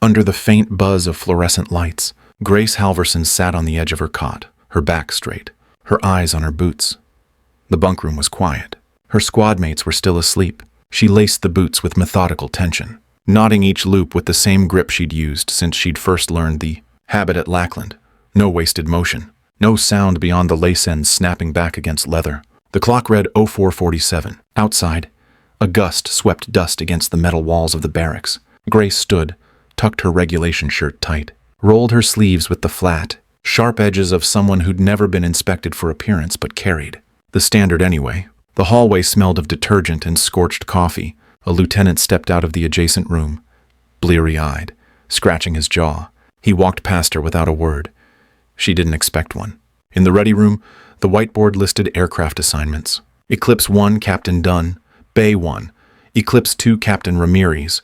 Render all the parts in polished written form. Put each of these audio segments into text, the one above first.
Under the faint buzz of fluorescent lights, Grace Halvorsen sat on the edge of her cot, her back straight, her eyes on her boots. The bunkroom was quiet. Her squad mates were still asleep. She laced the boots with methodical tension, knotting each loop with the same grip she'd used since she'd first learned the habit at Lackland. No wasted motion. No sound beyond the lace ends snapping back against leather. The clock read 04:47. Outside, a gust swept dust against the metal walls of the barracks. Grace stood, tucked her regulation shirt tight, rolled her sleeves with the flat, sharp edges of someone who'd never been inspected for appearance but carried the standard anyway. The hallway smelled of detergent and scorched coffee. A lieutenant stepped out of the adjacent room, bleary-eyed, scratching his jaw. He walked past her without a word. She didn't expect one. In the ready room, the whiteboard listed aircraft assignments. Eclipse 1, Captain Dunn. Bay 1. Eclipse 2, Captain Ramirez.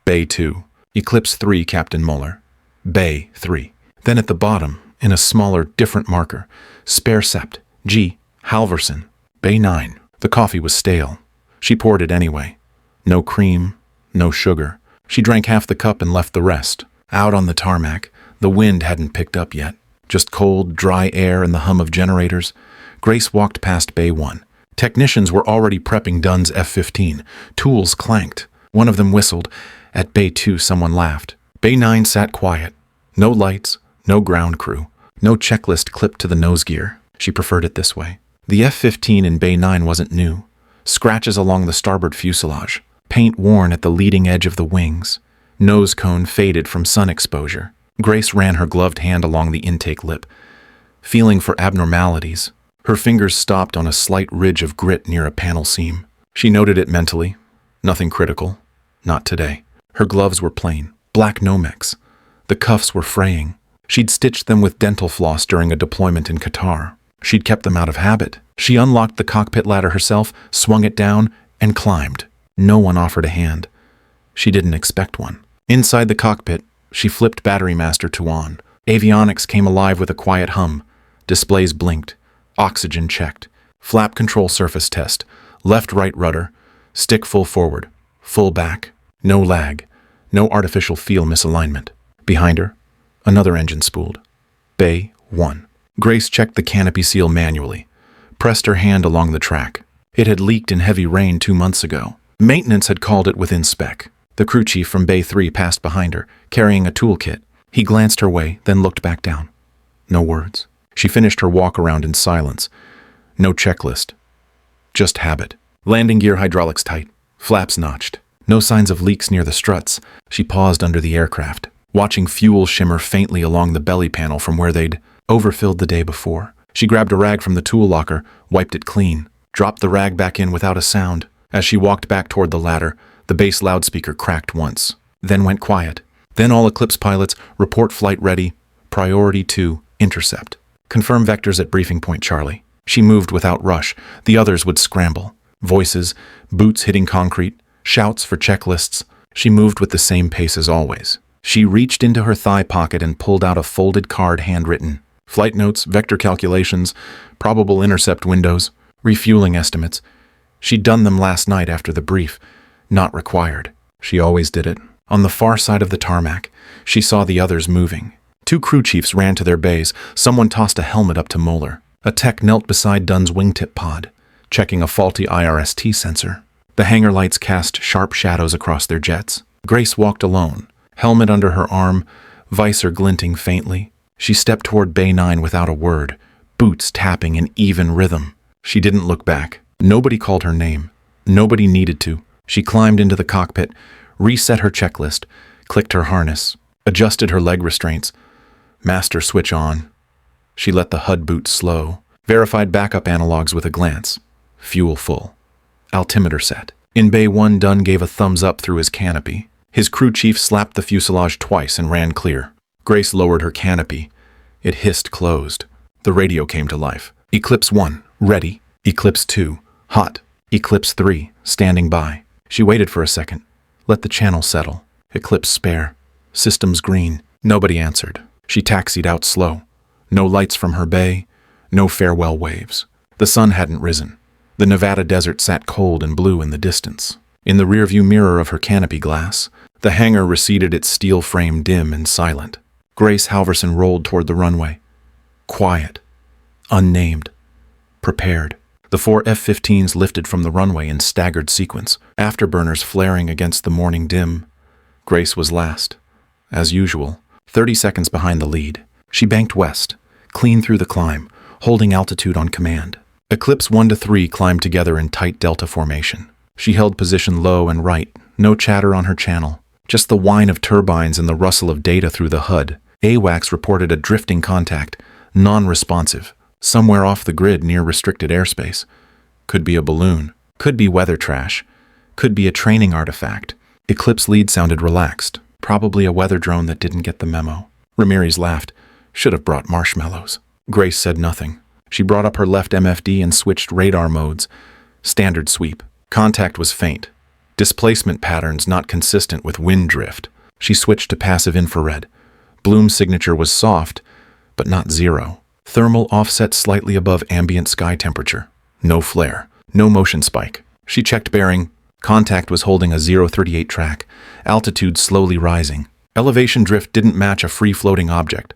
Bay 2. Eclipse 3, Captain Muller. Bay 3. Then at the bottom, in a smaller, different marker, Spare Sept. G. Halvorsen. Bay 9. The coffee was stale. She poured it anyway. No cream, no sugar. She drank half the cup and left the rest. Out on the tarmac, the wind hadn't picked up yet. Just cold, dry air and the hum of generators. Grace walked past Bay 1. Technicians were already prepping Dunn's F-15. Tools clanked. One of them whistled. At Bay 2, someone laughed. Bay 9 sat quiet. No lights, no ground crew, no checklist clipped to the nose gear. She preferred it this way. The F-15 in Bay 9 wasn't new. Scratches along the starboard fuselage. Paint worn at the leading edge of the wings. Nose cone faded from sun exposure. Grace ran her gloved hand along the intake lip, feeling for abnormalities. Her fingers stopped on a slight ridge of grit near a panel seam. She noted it mentally. Nothing critical. Not today. Her gloves were plain, black Nomex. The cuffs were fraying. She'd stitched them with dental floss during a deployment in Qatar. She'd kept them out of habit. She unlocked the cockpit ladder herself, swung it down, and climbed. No one offered a hand. She didn't expect one. Inside the cockpit, she flipped Battery Master to on. Avionics came alive with a quiet hum. Displays blinked. Oxygen checked. Flap control surface test. Left-right rudder. Stick full forward. Full back. No lag. No artificial feel misalignment. Behind her, another engine spooled. Bay 1. Grace checked the canopy seal manually. Pressed her hand along the track. It had leaked in heavy rain 2 months ago. Maintenance had called it within spec. The crew chief from Bay 3 passed behind her, carrying a toolkit. He glanced her way, then looked back down. No words. She finished her walk around in silence. No checklist. Just habit. Landing gear hydraulics tight. Flaps notched. No signs of leaks near the struts. She paused under the aircraft, watching fuel shimmer faintly along the belly panel from where they'd overfilled the day before. She grabbed a rag from the tool locker, wiped it clean, dropped the rag back in without a sound. As she walked back toward the ladder, the base loudspeaker cracked once, then went quiet. Then all Eclipse pilots, report flight ready, priority 2, intercept. Confirm vectors at briefing point Charlie. She moved without rush. The others would scramble. Voices, boots hitting concrete, shouts for checklists. She moved with the same pace as always. She reached into her thigh pocket and pulled out a folded card handwritten. Flight notes, vector calculations, probable intercept windows, refueling estimates. She'd done them last night after the brief. Not required. She always did it. On the far side of the tarmac, she saw the others moving. 2 crew chiefs ran to their bays. Someone tossed a helmet up to Muller. A tech knelt beside Dunn's wingtip pod, checking a faulty IRST sensor. The hangar lights cast sharp shadows across their jets. Grace walked alone, helmet under her arm, visor glinting faintly. She stepped toward Bay 9 without a word, boots tapping in even rhythm. She didn't look back. Nobody called her name. Nobody needed to. She climbed into the cockpit, reset her checklist, clicked her harness, adjusted her leg restraints. Master switch on. She let the HUD boot slow, verified backup analogs with a glance. Fuel full. Altimeter set. In Bay 1, Dunn gave a thumbs up through his canopy. His crew chief slapped the fuselage twice and ran clear. Grace lowered her canopy. It hissed closed. The radio came to life. Eclipse 1, ready. Eclipse 2, hot. Eclipse 3, standing by. She waited for a second. Let the channel settle. Eclipse spare. Systems green. Nobody answered. She taxied out slow. No lights from her bay. No farewell waves. The sun hadn't risen. The Nevada desert sat cold and blue in the distance. In the rearview mirror of her canopy glass, The hangar receded, its steel frame dim and silent. Grace Halvorsen rolled toward the runway. Quiet. Unnamed. Prepared. The 4 F-15s lifted from the runway in staggered sequence, afterburners flaring against the morning dim. Grace was last. As usual, 30 seconds behind the lead. She banked west, clean through the climb, holding altitude on command. Eclipse 1 to 3 climbed together in tight delta formation. She held position low and right, no chatter on her channel. Just the whine of turbines and the rustle of data through the HUD. AWACS reported a drifting contact, non-responsive, somewhere off the grid near restricted airspace. Could be a balloon, could be weather trash, could be a training artifact. Eclipse lead sounded relaxed, probably a weather drone that didn't get the memo. Ramirez laughed. Should have brought marshmallows. Grace said nothing. She brought up her left MFD and switched radar modes. Standard sweep. Contact was faint. Displacement patterns not consistent with wind drift. She switched to passive infrared. Bloom signature was soft, but not zero. Thermal offset slightly above ambient sky temperature. No flare. No motion spike. She checked bearing. Contact was holding a 038 track. Altitude slowly rising. Elevation drift didn't match a free-floating object.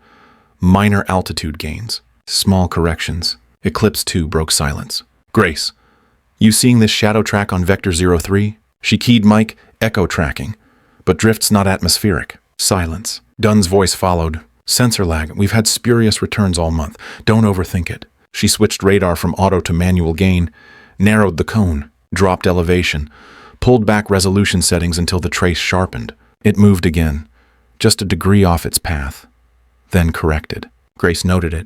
Minor altitude gains. Small corrections. Eclipse 2 broke silence. Grace, you seeing this shadow track on Vector 03? She keyed mic, echo tracking. But drift's not atmospheric. Silence. Dunn's voice followed. Sensor lag. We've had spurious returns all month. Don't overthink it. She switched radar from auto to manual gain, narrowed the cone, dropped elevation, pulled back resolution settings until the trace sharpened. It moved again, just a degree off its path. Then corrected. Grace noted it.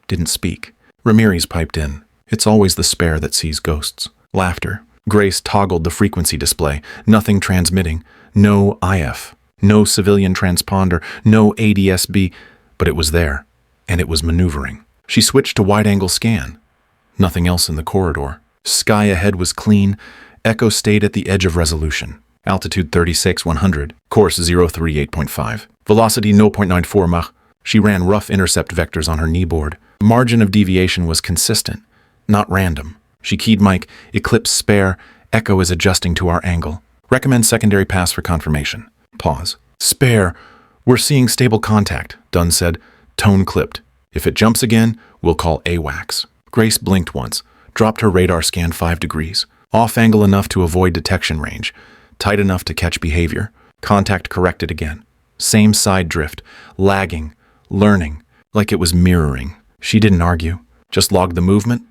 Didn't speak. Ramirez piped in. It's always the spare that sees ghosts. Laughter. Grace toggled the frequency display. Nothing transmitting. No IF. No civilian transponder. No ADSB. But it was there. And it was maneuvering. She switched to wide-angle scan. Nothing else in the corridor. Sky ahead was clean. Echo stayed at the edge of resolution. Altitude 36,100. Course 038.5. Velocity 0.94 Mach. She ran rough intercept vectors on her kneeboard. Margin of deviation was consistent, not random. She keyed mic, Eclipse spare, echo is adjusting to our angle. Recommend secondary pass for confirmation. Pause. Spare. We're seeing stable contact, Dunn said, tone clipped. If it jumps again, we'll call AWACS. Grace blinked once, dropped her radar scan 5 degrees. Off angle enough to avoid detection range, tight enough to catch behavior. Contact corrected again. Same side drift, lagging, learning, like it was mirroring. She didn't argue, just logged the movement,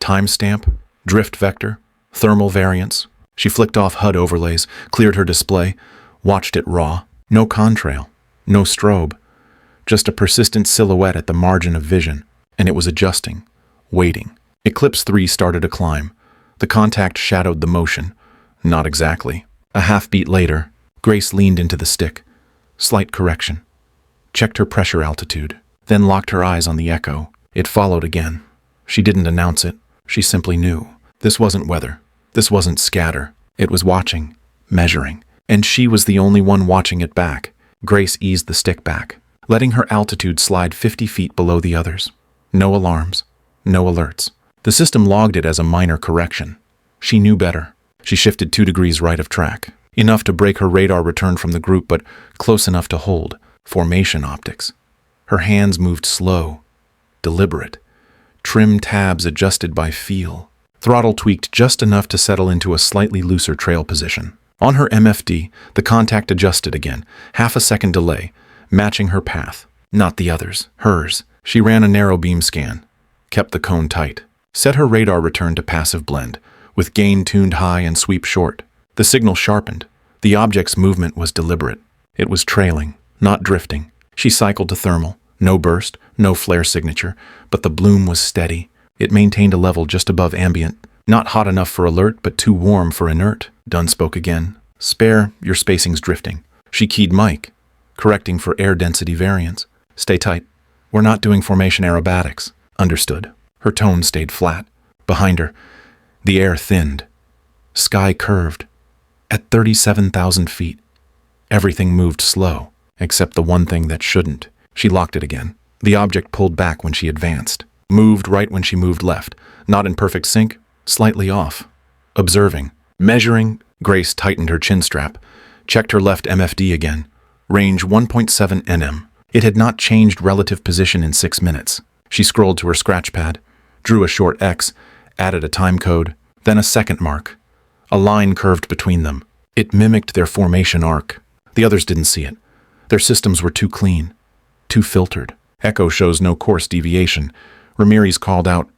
timestamp, drift vector, thermal variance. She flicked off HUD overlays, cleared her display, watched it raw. No contrail, no strobe, just a persistent silhouette at the margin of vision, and it was adjusting, waiting. Eclipse 3 started a climb. The contact shadowed the motion. Not exactly. A half beat later, Grace leaned into the stick. Slight correction. Checked her pressure altitude, then locked her eyes on the echo. It followed again. She didn't announce it. She simply knew. This wasn't weather. This wasn't scatter. It was watching, measuring. And she was the only one watching it back. Grace eased the stick back, letting her altitude slide 50 feet below the others. No alarms. No alerts. The system logged it as a minor correction. She knew better. She shifted 2 degrees right of track. Enough to break her radar return from the group, but close enough to hold. Formation optics. Her hands moved slow, deliberate. Trim tabs adjusted by feel. Throttle tweaked just enough to settle into a slightly looser trail position. On her MFD, the contact adjusted again, half a second delay, matching her path. Not the others, hers. She ran a narrow beam scan, kept the cone tight, set her radar return to passive blend, with gain tuned high and sweep short. The signal sharpened. The object's movement was deliberate. It was trailing, not drifting. She cycled to thermal. No burst, no flare signature, but the bloom was steady. It maintained a level just above ambient. Not hot enough for alert, but too warm for inert. Dunn spoke again. Spare, your spacing's drifting. She keyed mic, correcting for air density variance. Stay tight. We're not doing formation aerobatics. Understood. Her tone stayed flat. Behind her, the air thinned. Sky curved. At 37,000 feet, everything moved slow, except the one thing that shouldn't. She locked it again. The object pulled back when she advanced. Moved right when she moved left. Not in perfect sync, slightly off. Observing. Measuring. Grace tightened her chin strap. Checked her left MFD again. Range 1.7 nm. It had not changed relative position in 6 minutes. She scrolled to her scratch pad, drew a short X, added a time code, then a second mark. A line curved between them. It mimicked their formation arc. The others didn't see it. Their systems were too clean, too filtered. Echo shows no course deviation. Ramirez called out,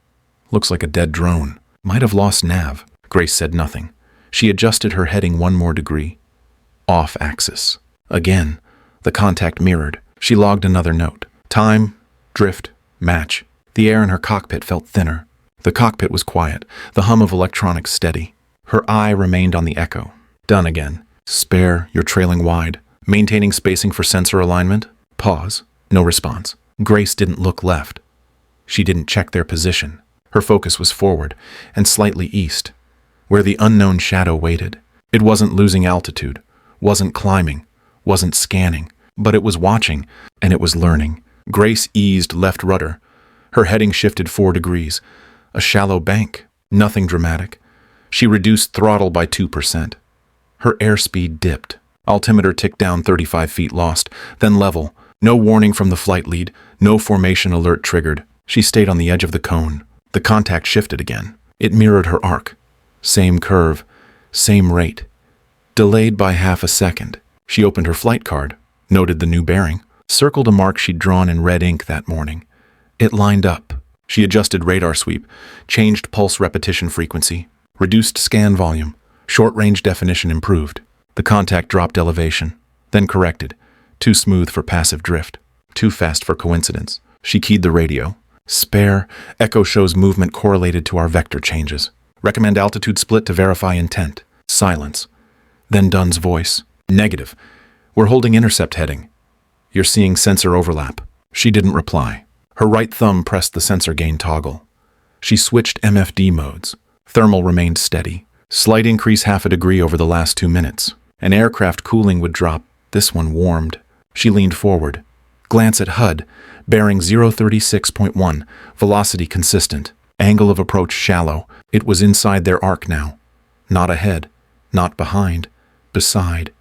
"Looks like a dead drone. Might have lost nav." Grace said nothing. She adjusted her heading 1 more degree. Off axis. Again, the contact mirrored. She logged another note. Time, drift, match. The air in her cockpit felt thinner. The cockpit was quiet, the hum of electronics steady. Her eye remained on the Echo. Done again. Spare, you're trailing wide. Maintaining spacing for sensor alignment. Pause. No response. Grace didn't look left. She didn't check their position. Her focus was forward and slightly east, where the unknown shadow waited. It wasn't losing altitude, wasn't climbing, wasn't scanning, but it was watching, and it was learning. Grace eased left rudder. Her heading shifted 4 degrees. A shallow bank, nothing dramatic. She reduced throttle by 2%. Her airspeed dipped. Altimeter ticked down 35 feet lost, then level. No warning from the flight lead, no formation alert triggered. She stayed on the edge of the cone. The contact shifted again. It mirrored her arc. Same curve, same rate. Delayed by half a second. She opened her flight card, noted the new bearing, circled a mark she'd drawn in red ink that morning. It lined up. She adjusted radar sweep, changed pulse repetition frequency, reduced scan volume, short-range definition improved. The contact dropped elevation, then corrected. Too smooth for passive drift, too fast for coincidence. She keyed the radio. Spare, Echo shows movement correlated to our vector changes. Recommend altitude split to verify intent. Silence. Then Dunn's voice. Negative. We're holding intercept heading. You're seeing sensor overlap. She didn't reply. Her right thumb pressed the sensor gain toggle. She switched MFD modes. Thermal remained steady. Slight increase half a degree over the last 2 minutes. An aircraft cooling would drop. This one warmed. She leaned forward. Glance at HUD. Bearing 036.1. Velocity consistent. Angle of approach shallow. It was inside their arc now. Not ahead. Not behind. Beside.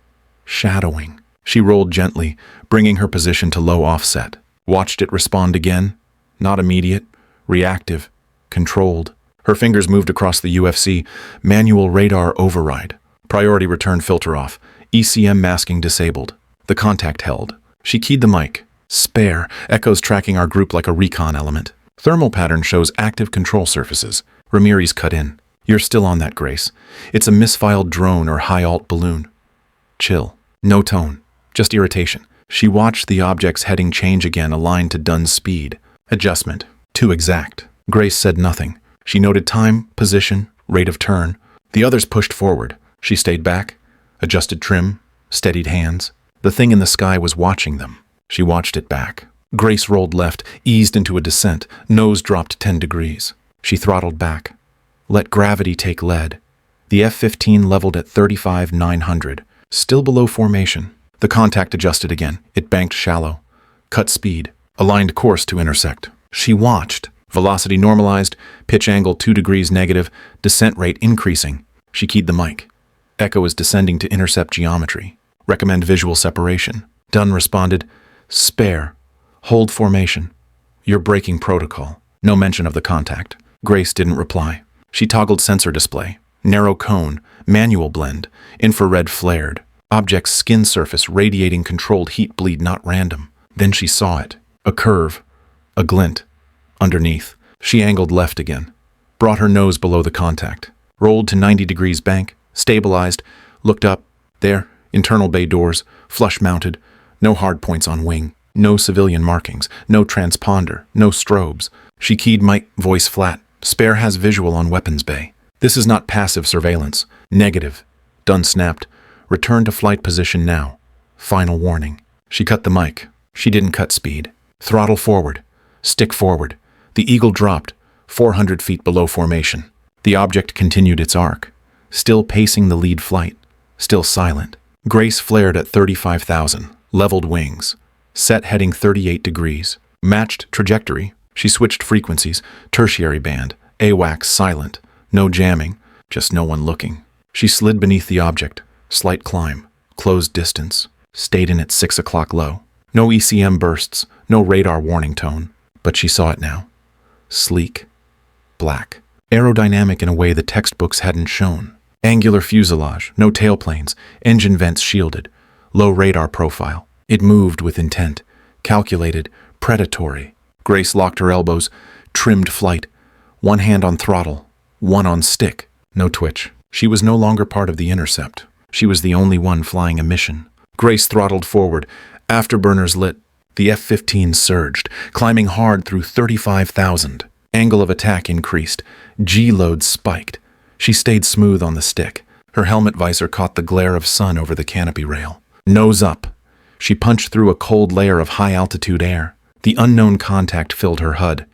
Shadowing. She rolled gently, bringing her position to low offset. Watched it respond again. Not immediate. Reactive. Controlled. Her fingers moved across the UFC. Manual radar override. Priority return filter off. ECM masking disabled. The contact held. She keyed the mic. Spare. Echo's tracking our group like a recon element. Thermal pattern shows active control surfaces. Ramirez cut in. You're still on that, Grace. It's a misfiled drone or high-alt balloon. Chill. No tone. Just irritation. She watched the object's heading change again, aligned to Dunn's speed. Adjustment. Too exact. Grace said nothing. She noted time, position, rate of turn. The others pushed forward. She stayed back, adjusted trim, steadied hands. The thing in the sky was watching them. She watched it back. Grace rolled left, eased into a descent, nose dropped 10 degrees. She throttled back. Let gravity take lead. The F-15 leveled at 35,900, still below formation. The contact adjusted again. It banked shallow. Cut speed. Aligned course to intersect. She watched. Velocity normalized, pitch angle 2 degrees negative, descent rate increasing. She keyed the mic. Echo is descending to intercept geometry. Recommend visual separation. Dunn responded, Spare. Hold formation. You're breaking protocol. No mention of the contact. Grace didn't reply. She toggled sensor display. Narrow cone, manual blend, infrared flared. Object's skin surface radiating controlled heat bleed not random. Then she saw it. A curve. A glint. Underneath. She angled left again. Brought her nose below the contact. Rolled to 90 degrees bank. Stabilized. Looked up. There. Internal bay doors. Flush mounted. No hard points on wing. No civilian markings. No transponder. No strobes. She keyed mic, voice flat. Spare has visual on weapons bay. This is not passive surveillance. Negative. Dunn snapped. Return to flight position now. Final warning. She cut the mic. She didn't cut speed. Throttle forward. Stick forward. The Eagle dropped, 400 feet below formation. The object continued its arc. Still pacing the lead flight. Still silent. Grace flared at 35,000. Leveled wings. Set heading 38 degrees. Matched trajectory. She switched frequencies. Tertiary band. AWACS silent. No jamming. Just no one looking. She slid beneath the object. Slight climb. closed distance, stayed in at 6 o'clock low. No ECM bursts, no radar warning tone, but she saw it now. Sleek, black, aerodynamic in a way the textbooks hadn't shown. Angular fuselage, no tailplanes, engine vents shielded, low radar profile. It moved with intent, calculated, predatory. Grace locked her elbows, trimmed flight, one hand on throttle, one on stick. No twitch. She was no longer part of the intercept. She was the only one flying a mission. Grace throttled forward. Afterburners lit. The F-15 surged, climbing hard through 35,000. Angle of attack increased. G-load spiked. She stayed smooth on the stick. Her helmet visor caught the glare of sun over the canopy rail. Nose up. She punched through a cold layer of high-altitude air. The unknown contact filled her HUD.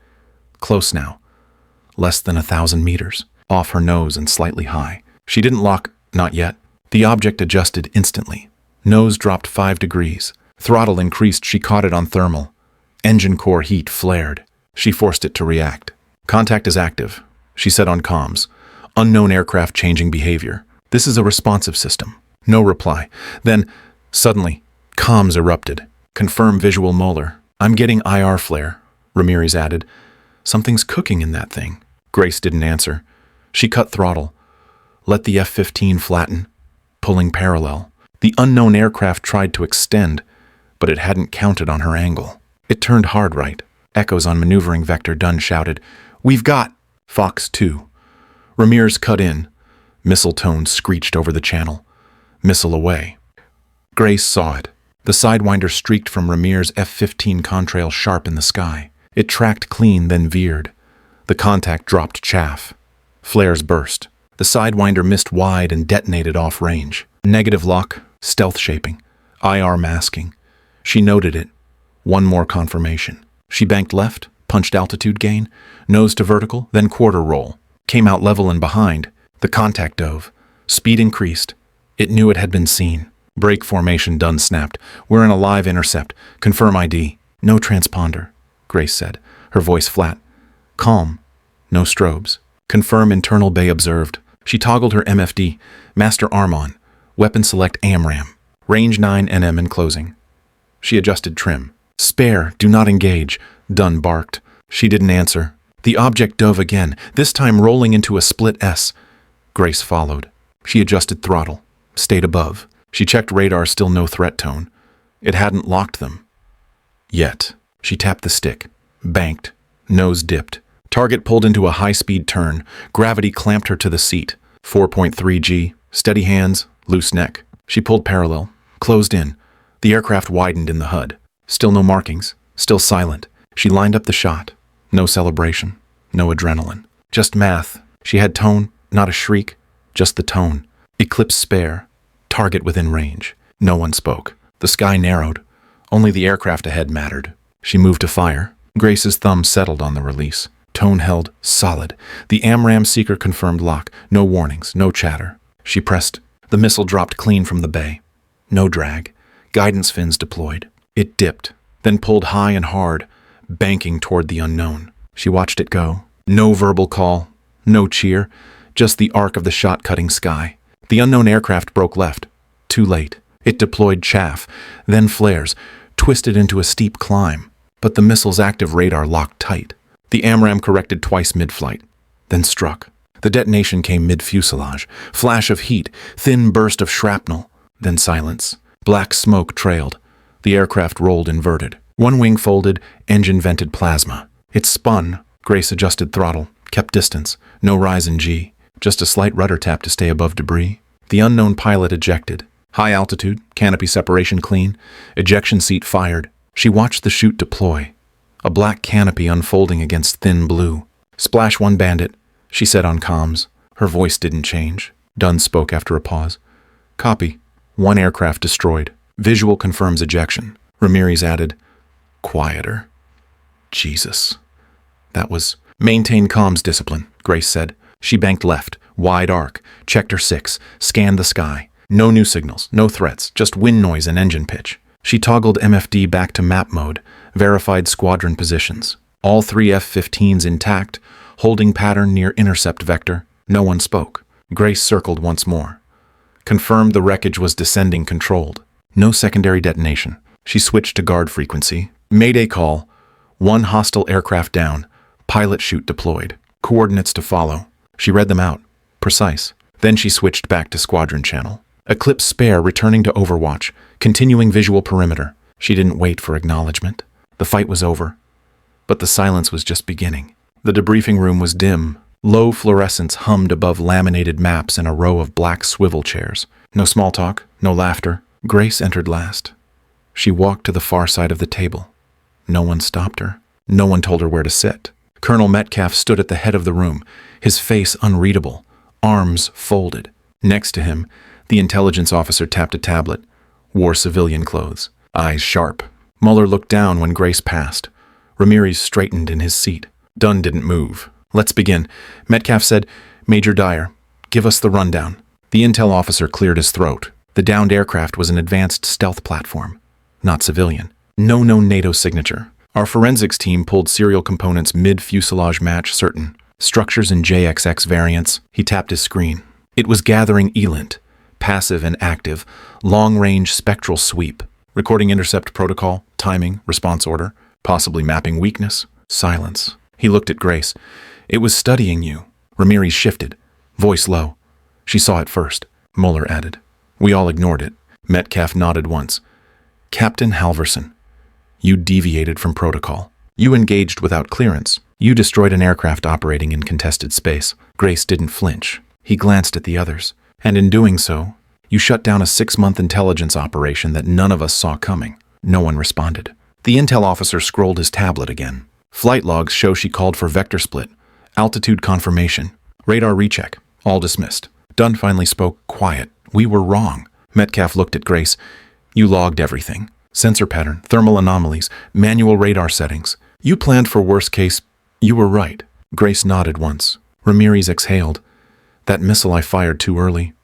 Close now. Less than 1,000 meters. Off her nose and slightly high. She didn't lock, not yet. The object adjusted instantly. Nose dropped 5 degrees. Throttle increased, she caught it on thermal. Engine core heat flared. She forced it to react. Contact is active, she said on comms. Unknown aircraft changing behavior. This is a responsive system. No reply. Then, suddenly, comms erupted. Confirm visual molar. I'm getting IR flare, Ramirez added. Something's cooking in that thing. Grace didn't answer. She cut throttle. Let the F-15 flatten, pulling parallel. The unknown aircraft tried to extend, but it hadn't counted on her angle. It turned hard right. Echoes on maneuvering vector. Dunn shouted, "We've got Fox 2. Ramirez cut in. Missile tone screeched over the channel. Missile away. Grace saw it. The Sidewinder streaked from Ramirez's F-15 contrail sharp in the sky. It tracked clean, then veered. The contact dropped chaff. Flares burst. The Sidewinder missed wide and detonated off-range. Negative lock, stealth shaping, IR masking. She noted it. One more confirmation. She banked left, punched altitude gain, nose to vertical, then quarter roll. Came out level and behind. The contact dove. Speed increased. It knew it had been seen. Brake formation. Dunn snapped. We're in a live intercept. Confirm ID. No transponder, Grace said, her voice flat. Calm. No strobes. Confirm internal bay observed. She toggled her MFD. Master arm on. Weapon select AMRAM. Range 9 NM in closing. She adjusted trim. Spare, do not engage, Dunn barked. She didn't answer. The object dove again, this time rolling into a split S. Grace followed. She adjusted throttle. Stayed above. She checked radar, still no threat tone. It hadn't locked them. Yet. She tapped the stick. Banked. Nose dipped. Target pulled into a high-speed turn. Gravity clamped her to the seat. 4.3 G. Steady hands. Loose neck. She pulled parallel. Closed in. The aircraft widened in the HUD. Still no markings. Still silent. She lined up the shot. No celebration. No adrenaline. Just math. She had tone, not a shriek. Just the tone. Eclipse spare. Target within range. No one spoke. The sky narrowed. Only the aircraft ahead mattered. She moved to fire. Grace's thumb settled on the release. Tone held, solid. The AMRAM seeker confirmed lock. No warnings, no chatter. She pressed. The missile dropped clean from the bay. No drag. Guidance fins deployed. It dipped, then pulled high and hard, banking toward the unknown. She watched it go. No verbal call, no cheer, just the arc of the shot-cutting sky. The unknown aircraft broke left. Too late. It deployed chaff, then flares, twisted into a steep climb. But the missile's active radar locked tight. The AMRAM corrected twice mid-flight, then struck. The detonation came mid-fuselage. Flash of heat, thin burst of shrapnel, then silence. Black smoke trailed. The aircraft rolled inverted. One wing folded, engine vented plasma. It spun. Grace adjusted throttle, kept distance. No rise in G. Just a slight rudder tap to stay above debris. The unknown pilot ejected. High altitude, canopy separation clean. Ejection seat fired. She watched the chute deploy. A black canopy unfolding against thin blue. Splash one bandit, she said on comms. Her voice didn't change. Dunn spoke after a pause. Copy. One aircraft destroyed. Visual confirms ejection. Ramirez added, quieter. Jesus. That was... Maintain comms discipline, Grace said. She banked left, wide arc, checked her 6, scanned the sky. No new signals, no threats, just wind noise and engine pitch. She toggled MFD back to map mode, verified squadron positions. All 3 F-15s intact, holding pattern near intercept vector. No one spoke. Grace circled once more. Confirmed the wreckage was descending controlled. No secondary detonation. She switched to guard frequency. Mayday call. 1 hostile aircraft down. Pilot chute deployed. Coordinates to follow. She read them out. Precise. Then she switched back to squadron channel. Eclipse spare returning to Overwatch. Continuing visual perimeter. She didn't wait for acknowledgement. The fight was over. But the silence was just beginning. The debriefing room was dim. Low fluorescence hummed above laminated maps and a row of black swivel chairs. No small talk, no laughter. Grace entered last. She walked to the far side of the table. No one stopped her. No one told her where to sit. Colonel Metcalf stood at the head of the room, his face unreadable, arms folded. Next to him, the intelligence officer tapped a tablet, wore civilian clothes, eyes sharp. Muller looked down when Grace passed. Ramirez straightened in his seat. Dunn didn't move. Let's begin. Metcalf said, Major Dyer, give us the rundown. The intel officer cleared his throat. The downed aircraft was an advanced stealth platform, not civilian. No known NATO signature. Our forensics team pulled serial components mid-fuselage match certain. Structures in JXX variants. He tapped his screen. It was gathering ELINT, passive and active, long-range spectral sweep. Recording intercept protocol, timing, response order, possibly mapping weakness. Silence. He looked at Grace. It was studying you. Ramirez shifted, voice low. She saw it first. Muller added. We all ignored it. Metcalf nodded once. Captain Halvorsen, you deviated from protocol. You engaged without clearance. You destroyed an aircraft operating in contested space. Grace didn't flinch. He glanced at the others. And in doing so, you shut down a 6-month intelligence operation that none of us saw coming. No one responded. The intel officer scrolled his tablet again. Flight logs show she called for vector split, altitude confirmation, radar recheck, all dismissed. Dunn finally spoke, quiet. We were wrong. Metcalf looked at Grace. You logged everything. Sensor pattern, thermal anomalies, manual radar settings. You planned for worst case. You were right. Grace nodded once. Ramirez exhaled. That missile I fired too early.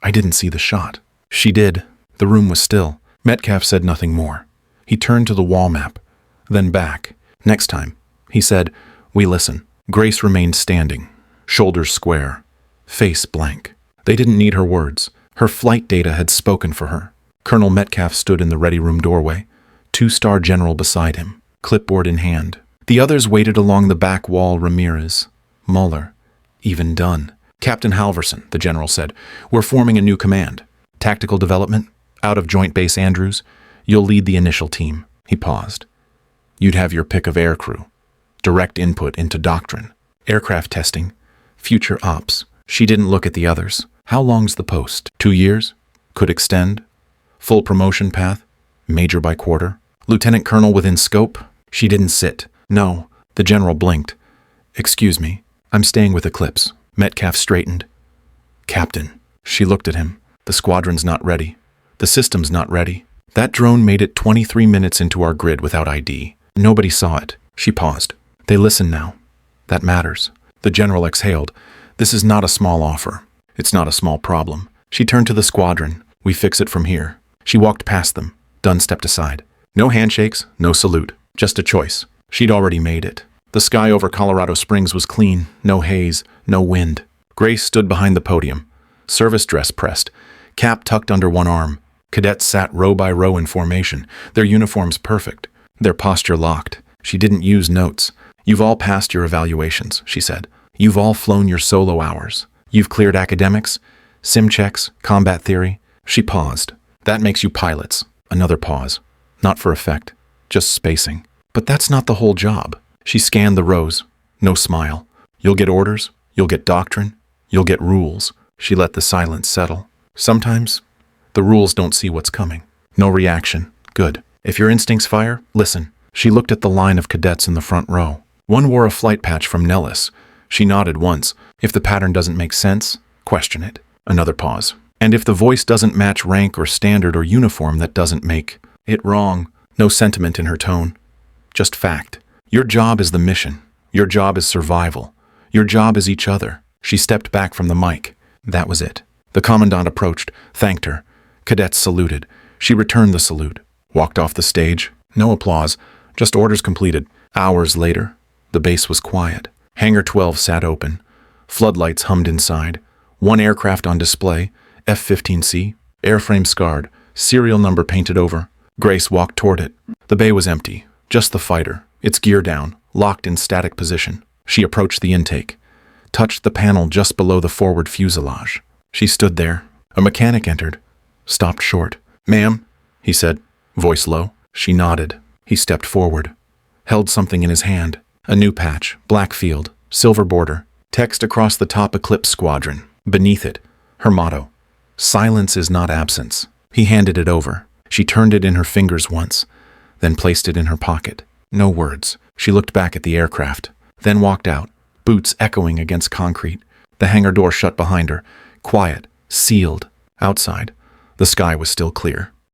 I didn't see the shot. She did. The room was still. Metcalf said nothing more. He turned to the wall map, then back. Next time, he said, we listen. Grace remained standing, shoulders square, face blank. They didn't need her words. Her flight data had spoken for her. Colonel Metcalf stood in the ready room doorway, 2-star general beside him, clipboard in hand. The others waited along the back wall. Ramirez, Muller, even Dunn. Captain Halvorsen, the general said, we're forming a new command. Tactical development, out of Joint Base Andrews. You'll lead the initial team. He paused. You'd have your pick of aircrew. Direct input into doctrine. Aircraft testing. Future ops. She didn't look at the others. How long's the post? 2 years? Could extend? Full promotion path? Major by quarter? Lieutenant colonel within scope? She didn't sit. No. The general blinked. Excuse me. I'm staying with Eclipse. Metcalf straightened. Captain. She looked at him. The squadron's not ready. The system's not ready. That drone made it 23 minutes into our grid without ID. Nobody saw it. She paused. They listen now. That matters. The general exhaled. This is not a small offer. It's not a small problem. She turned to the squadron. We fix it from here. She walked past them. Dunn stepped aside. No handshakes, no salute. Just a choice. She'd already made it. The sky over Colorado Springs was clean. No haze, no wind. Grace stood behind the podium. Service dress pressed. Cap tucked under one arm. Cadets sat row by row in formation, their uniforms perfect, their posture locked. She didn't use notes. You've all passed your evaluations, she said. You've all flown your solo hours. You've cleared academics, sim checks, combat theory. She paused. That makes you pilots. Another pause. Not for effect, just spacing. But that's not the whole job. She scanned the rows. No smile. You'll get orders. You'll get doctrine. You'll get rules. She let the silence settle. Sometimes the rules don't see what's coming. No reaction. Good. If your instincts fire, listen. She looked at the line of cadets in the front row. One wore a flight patch from Nellis. She nodded once. If the pattern doesn't make sense, question it. Another pause. And if the voice doesn't match rank or standard or uniform, that doesn't make it wrong. No sentiment in her tone. Just fact. Your job is the mission. Your job is survival. Your job is each other. She stepped back from the mic. That was it. The commandant approached, thanked her. Cadets saluted. She returned the salute. Walked off the stage. No applause. Just orders completed. Hours later, the base was quiet. Hangar 12 sat open. Floodlights hummed inside. One aircraft on display, F-15C, airframe scarred, serial number painted over. Grace walked toward it. The bay was empty, just the fighter, its gear down, locked in static position. She approached the intake, touched the panel just below the forward fuselage. She stood there. A mechanic entered, stopped short. "Ma'am," he said, voice low. She nodded. He stepped forward, held something in his hand. A new patch, black field, silver border, text across the top, Eclipse Squadron. Beneath it, her motto, "Silence is not absence." He handed it over. She turned it in her fingers once, then placed it in her pocket. No words. She looked back at the aircraft, then walked out, boots echoing against concrete. The hangar door shut behind her, quiet, sealed. Outside, the sky was still clear.